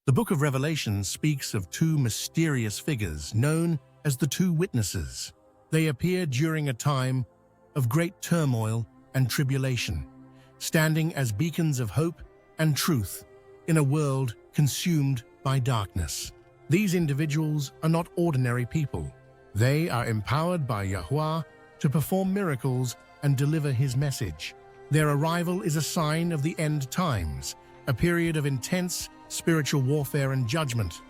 The book of Revelation speaks of two mysterious figures known as the two witnesses. They appear during a time of great turmoil and tribulation, standing as beacons of hope and truth in a world consumed by darkness. These individuals are not ordinary people. They are empowered by Yahuwah to perform miracles and deliver his message. Their arrival is a sign of the end times, a period of intense spiritual warfare and judgment.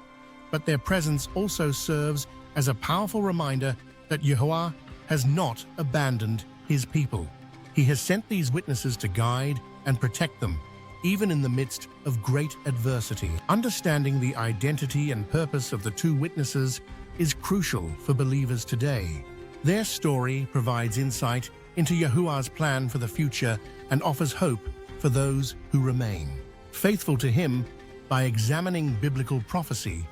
But their presence also serves as a powerful reminder that Yahuwah has not abandoned his people. He has sent these witnesses to guide and protect them, even in the midst of great adversity. Understanding the identity and purpose of the two witnesses is crucial for believers today. Their story provides insight into Yahuwah's plan for the future and offers hope for those who remain faithful to him. By examining biblical prophecy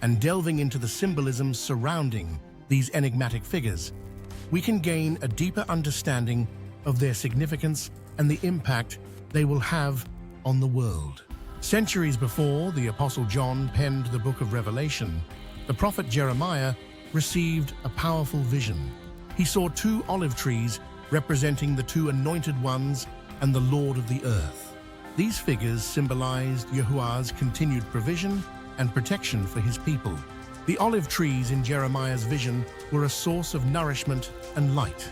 and delving into the symbolism surrounding these enigmatic figures, we can gain a deeper understanding of their significance and the impact they will have on the world. Centuries before the Apostle John penned the book of Revelation, the prophet Jeremiah received a powerful vision. He saw two olive trees representing the two anointed ones and the Lord of the earth. These figures symbolized Yahuwah's continued provision and protection for his people. The olive trees in Jeremiah's vision were a source of nourishment and light,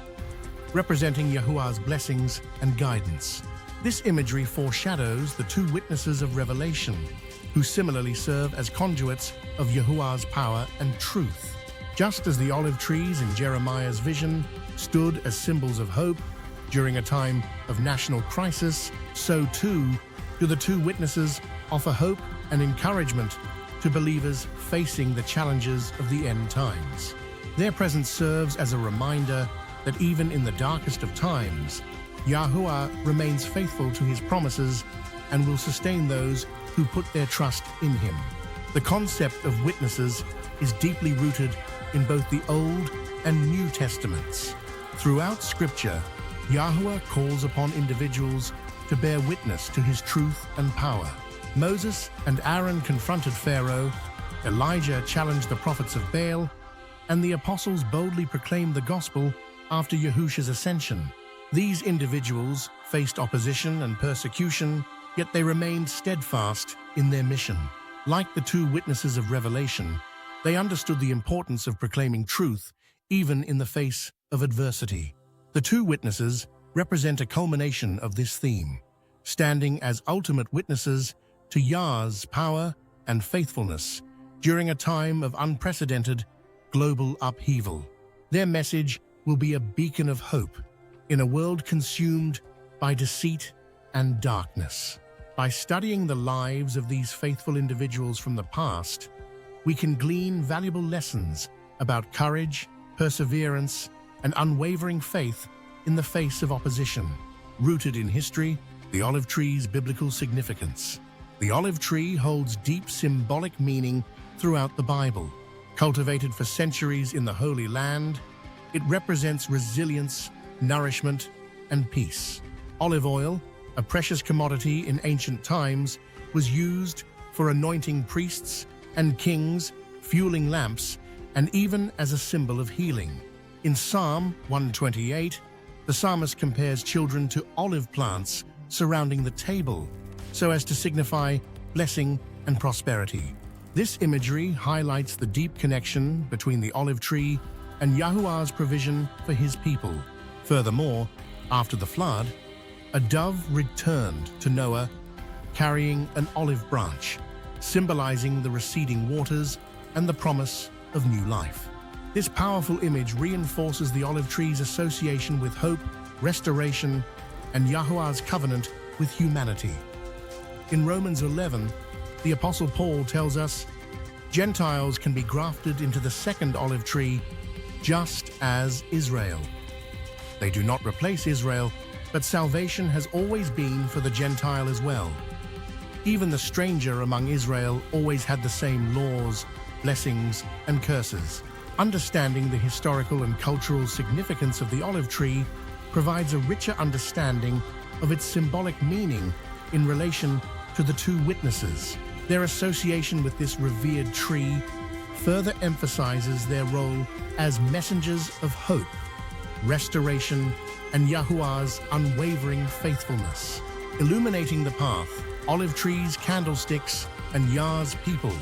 representing Yahuwah's blessings and guidance. This imagery foreshadows the two witnesses of Revelation, who similarly serve as conduits of Yahuwah's power and truth. Just as the olive trees in Jeremiah's vision stood as symbols of hope during a time of national crisis, so too do the two witnesses offer hope and encouragement to believers facing the challenges of the end times. Their presence serves as a reminder that even in the darkest of times, Yahuwah remains faithful to his promises and will sustain those who put their trust in him. The concept of witnesses is deeply rooted in both the Old and New Testaments. Throughout Scripture, Yahuwah calls upon individuals to bear witness to his truth and power. Moses and Aaron confronted Pharaoh, Elijah challenged the prophets of Baal, and the apostles boldly proclaimed the gospel after Yahushua's ascension. These individuals faced opposition and persecution, yet they remained steadfast in their mission. Like the two witnesses of Revelation, they understood the importance of proclaiming truth even in the face of adversity. The two witnesses represent a culmination of this theme, standing as ultimate witnesses to Yah's power and faithfulness during a time of unprecedented global upheaval. Their message will be a beacon of hope in a world consumed by deceit and darkness. By studying the lives of these faithful individuals from the past, we can glean valuable lessons about courage, perseverance, and unwavering faith in the face of opposition. Rooted in history, the olive tree's biblical significance. The olive tree holds deep symbolic meaning throughout the Bible. Cultivated for centuries in the Holy Land, it represents resilience, nourishment, and peace. Olive oil, a precious commodity in ancient times, was used for anointing priests and kings, fueling lamps, and even as a symbol of healing. In Psalm 128, the psalmist compares children to olive plants surrounding the table, so as to signify blessing and prosperity. This imagery highlights the deep connection between the olive tree and Yahuwah's provision for his people. Furthermore, after the flood, a dove returned to Noah carrying an olive branch, symbolizing the receding waters and the promise of new life. This powerful image reinforces the olive tree's association with hope, restoration, and Yahuwah's covenant with humanity. In Romans 11, the Apostle Paul tells us, Gentiles can be grafted into the second olive tree just as Israel. They do not replace Israel, but salvation has always been for the Gentile as well. Even the stranger among Israel always had the same laws, blessings, and curses. Understanding the historical and cultural significance of the olive tree provides a richer understanding of its symbolic meaning in relation to the two witnesses. Their association with this revered tree further emphasizes their role as messengers of hope, restoration, and Yahuwah's unwavering faithfulness. Illuminating the path, olive trees, candlesticks, and Yah's people.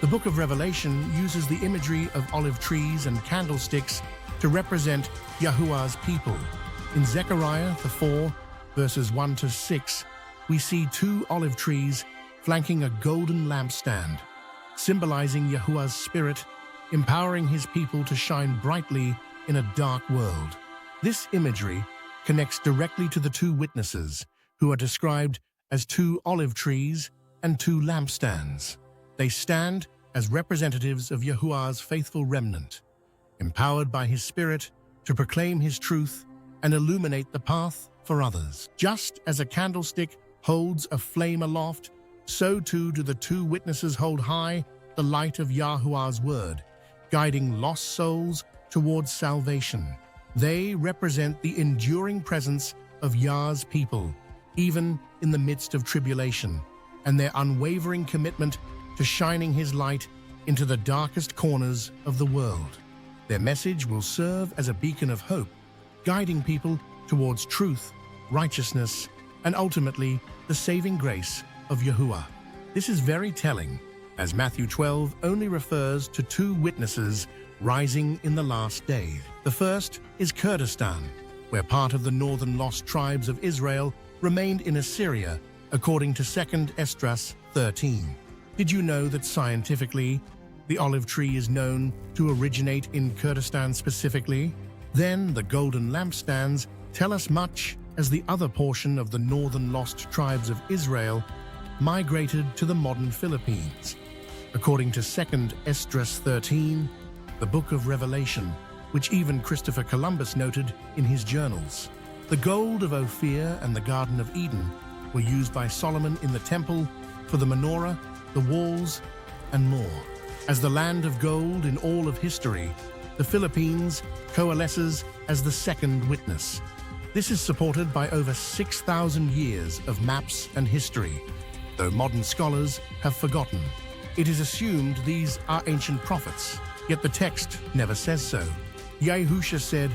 The book of Revelation uses the imagery of olive trees and candlesticks to represent Yahuwah's people. In Zechariah 4, verses 1 to 6, we see 2 olive trees flanking a golden lampstand, symbolizing Yahuwah's spirit, empowering his people to shine brightly in a dark world. This imagery connects directly to the 2 witnesses, who are described as 2 olive trees and 2 lampstands. They stand as representatives of Yahuwah's faithful remnant, empowered by his spirit to proclaim his truth and illuminate the path for others. Just as a candlestick holds a flame aloft, so too do the 2 witnesses hold high the light of Yahuwah's word, guiding lost souls towards salvation. They represent the enduring presence of Yah's people, even in the midst of tribulation, and their unwavering commitment to shining his light into the darkest corners of the world. Their message will serve as a beacon of hope, guiding people towards truth, righteousness, and ultimately the saving grace of Yahuwah. This is very telling, as Matthew 12 only refers to 2 witnesses rising in the last day. The first is Kurdistan, where part of the northern lost tribes of Israel remained in Assyria, according to 2 Esdras 13. Did you know that scientifically, the olive tree is known to originate in Kurdistan specifically? Then the golden lampstands tell us much, as the other portion of the northern lost tribes of Israel migrated to the modern Philippines. According to 2 Esdras 13, the book of Revelation, which even Christopher Columbus noted in his journals. The gold of Ophir and the Garden of Eden were used by Solomon in the temple for the menorah, the walls, and more. As the land of gold in all of history, the Philippines coalesces as the second witness. This is supported by over 6,000 years of maps and history, though modern scholars have forgotten. It is assumed these are ancient prophets, yet the text never says so. Yahusha said,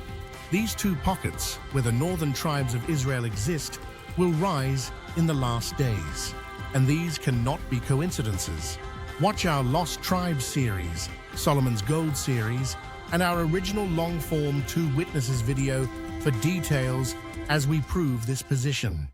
"These 2 pockets where the northern tribes of Israel exist will rise in the last days." And these cannot be coincidences. Watch our Lost Tribes series, Solomon's Gold series, and our original long-form 2 Witnesses video for details as we prove this position.